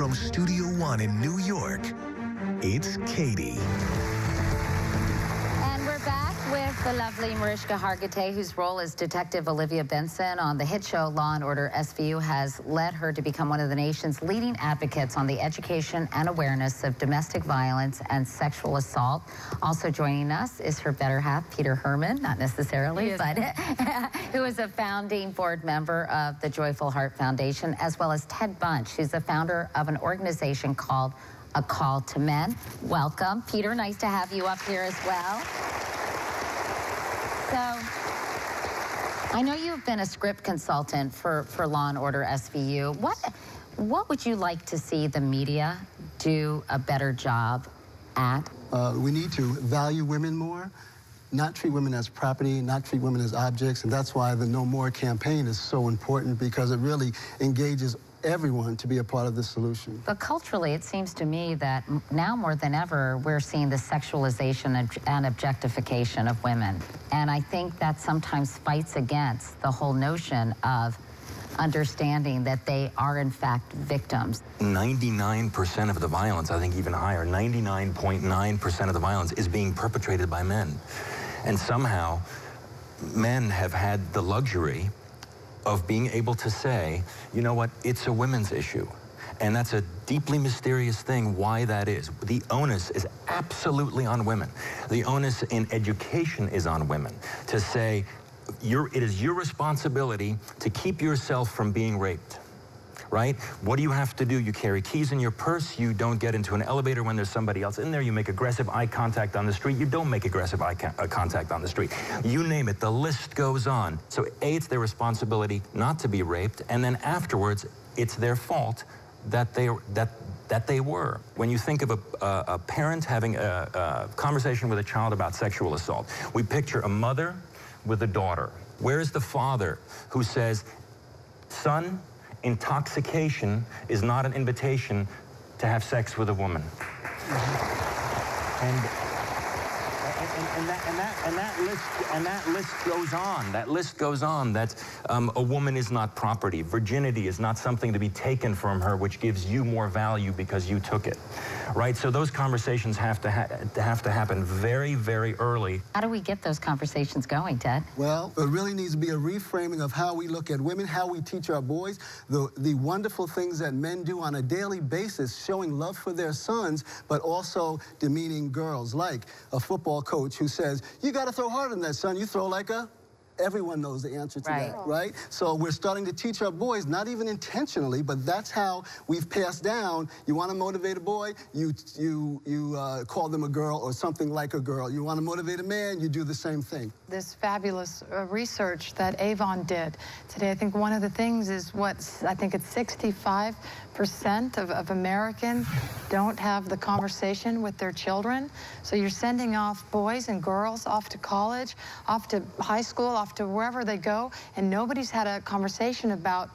From Studio One in New York, it's Katie. And we're back with the lovely Mariska Hargitay, whose role as Detective Olivia Benson on the hit show Law & Order SVU has led her to become one of the nation's leading advocates on the education and awareness of domestic violence and sexual assault. Also joining us is her better half, Peter Hermann, not necessarily, but who is a founding board member of the Joyful Heart Foundation, as well as Ted Bunch, who's the founder of an organization called A Call to Men. Welcome, Peter. Nice to have you up here as well. So, I know you've been a script consultant for Law & Order SVU. What would you like to see the media do a better job at? We need to value women more, not treat women as property, not treat women as objects, and that's why the No More campaign is so important, because it really engages everyone to be a part of the solution. But culturally, it seems to me that now more than ever, we're seeing the sexualization and objectification of women. And I think that sometimes fights against the whole notion of understanding that they are, in fact, victims. 99% of the violence, I think even higher, 99.9% of the violence is being perpetrated by men. And somehow, men have had the luxury of being able to say, you know what, it's a women's issue. And that's a deeply mysterious thing, why that is. The onus is absolutely on women. The onus in education is on women to say, it is your responsibility to keep yourself from being raped. Right? What do you have to do? You carry keys in your purse. You don't get into an elevator when there's somebody else in there. You make aggressive eye contact on the street. You don't make aggressive eye contact on the street. You name it. The list goes on. So A, it's their responsibility not to be raped, and then afterwards, it's their fault that they were. When you think of a parent having a conversation with a child about sexual assault, we picture a mother with a daughter. Where is the father who says, son, intoxication is not an invitation to have sex with a woman? And that list goes on. That list goes on. That a woman is not property. Virginity is not something to be taken from her, which gives you more value because you took it, right? So those conversations have to happen very, very early. How do we get those conversations going, Ted? Well, it really needs to be a reframing of how we look at women, how we teach our boys, the wonderful things that men do on a daily basis, showing love for their sons, but also demeaning girls, like a football coach who says, you got to throw harder than that, son. You throw like a... Everyone knows the answer to that, right? So we're starting to teach our boys, not even intentionally, but that's how we've passed down. You want to motivate a boy, you call them a girl or something like a girl. You want to motivate a man, you do the same thing. This fabulous research that Avon did today, I think one of the things is I think it's 65% of Americans don't have the conversation with their children. So you're sending off boys and girls off to college, off to high school, off to wherever they go, and nobody's had a conversation about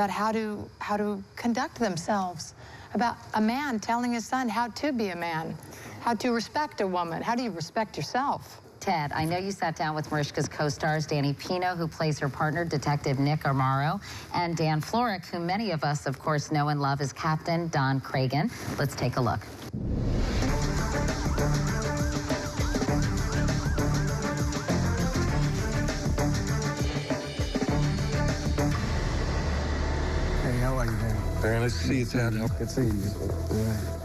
how to conduct themselves, about a man telling his son how to be a man, how to respect a woman, how do you respect yourself? Ted, I know you sat down with Mariska's co-stars, Danny Pino, who plays her partner, Detective Nick Amaro, and Dan Florek, who many of us, of course, know and love as Captain Don Cragen. Let's take a look. Hey, how are you, Dan? Very nice to see you, Ted. Good seeing you.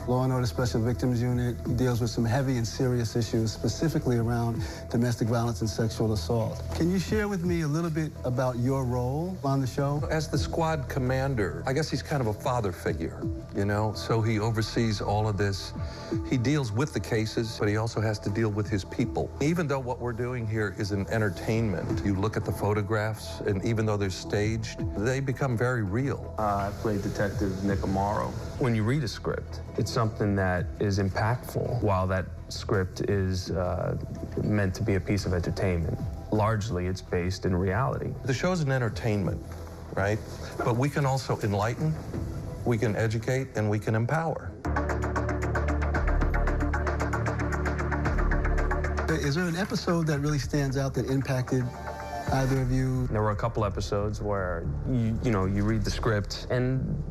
Law & Order Special Victims Unit deals with some heavy and serious issues, specifically around domestic violence and sexual assault. Can you share with me a little bit about your role on the show? As the squad commander, I guess he's kind of a father figure, you know? So he oversees all of this. He deals with the cases, but he also has to deal with his people. Even though what we're doing here is an entertainment, you look at the photographs, and even though they're staged, they become very real. I played Detective Nick Amaro. When you read a script, it's something that is impactful, while that script is meant to be a piece of entertainment. Largely, it's based in reality. The show's an entertainment, right? But we can also enlighten, we can educate, and we can empower. Is there an episode that really stands out that impacted either of you? There were a couple episodes where you read the script and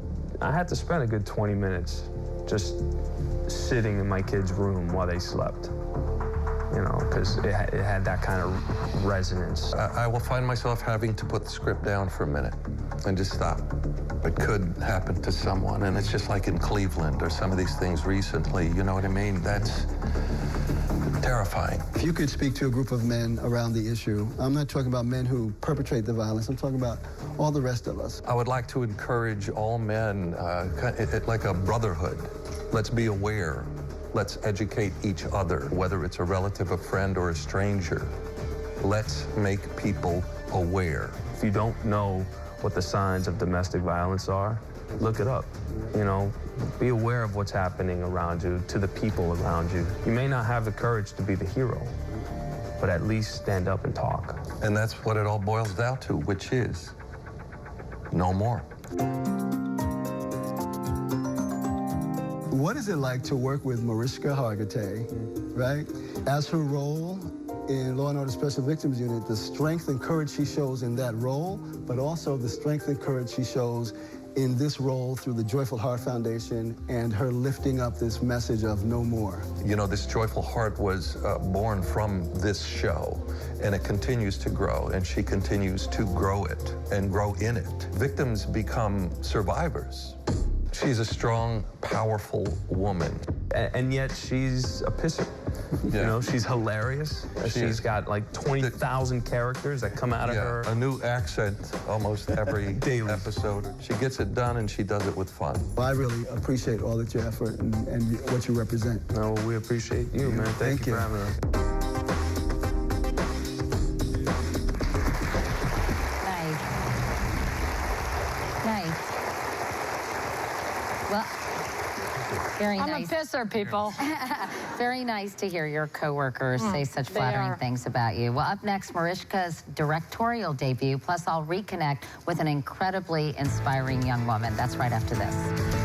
I had to spend a good 20 minutes just sitting in my kids' room while they slept, you know, because it had that kind of resonance. I will find myself having to put the script down for a minute and just stop. It could happen to someone, and it's just like in Cleveland or some of these things recently, you know what I mean? That's terrifying. If you could speak to a group of men around the issue, I'm not talking about men who perpetrate the violence, I'm talking about all the rest of us. I would like to encourage all men, like a brotherhood. Let's be aware. Let's educate each other, whether it's a relative, a friend, or a stranger. Let's make people aware. If you don't know what the signs of domestic violence are, look it up. You know, be aware of what's happening around you, to the people around you. You may not have the courage to be the hero, but at least stand up and talk. And that's what it all boils down to, which is no more. What is it like to work with Mariska Hargitay, right? As her role in Law & Order Special Victims Unit, the strength and courage she shows in that role, but also the strength and courage she shows in this role through the Joyful Heart Foundation and her lifting up this message of no more. You know, this Joyful Heart was born from this show, and it continues to grow, and she continues to grow it and grow in it. Victims become survivors. She's a strong, powerful woman. And yet she's a pisser. Yeah. You know, she's hilarious. She's got like 20,000 characters that come out of her. A new accent almost every daily episode. She gets it done, and she does it with fun. I really appreciate all that your effort and what you represent. No, well, we appreciate you, man. Thank you for having us. Nice. Well, very nice. I'm a pisser, people. Very nice to hear your coworkers say such flattering things about you. Well, up next, Mariska's directorial debut, plus I'll reconnect with an incredibly inspiring young woman. That's right after this.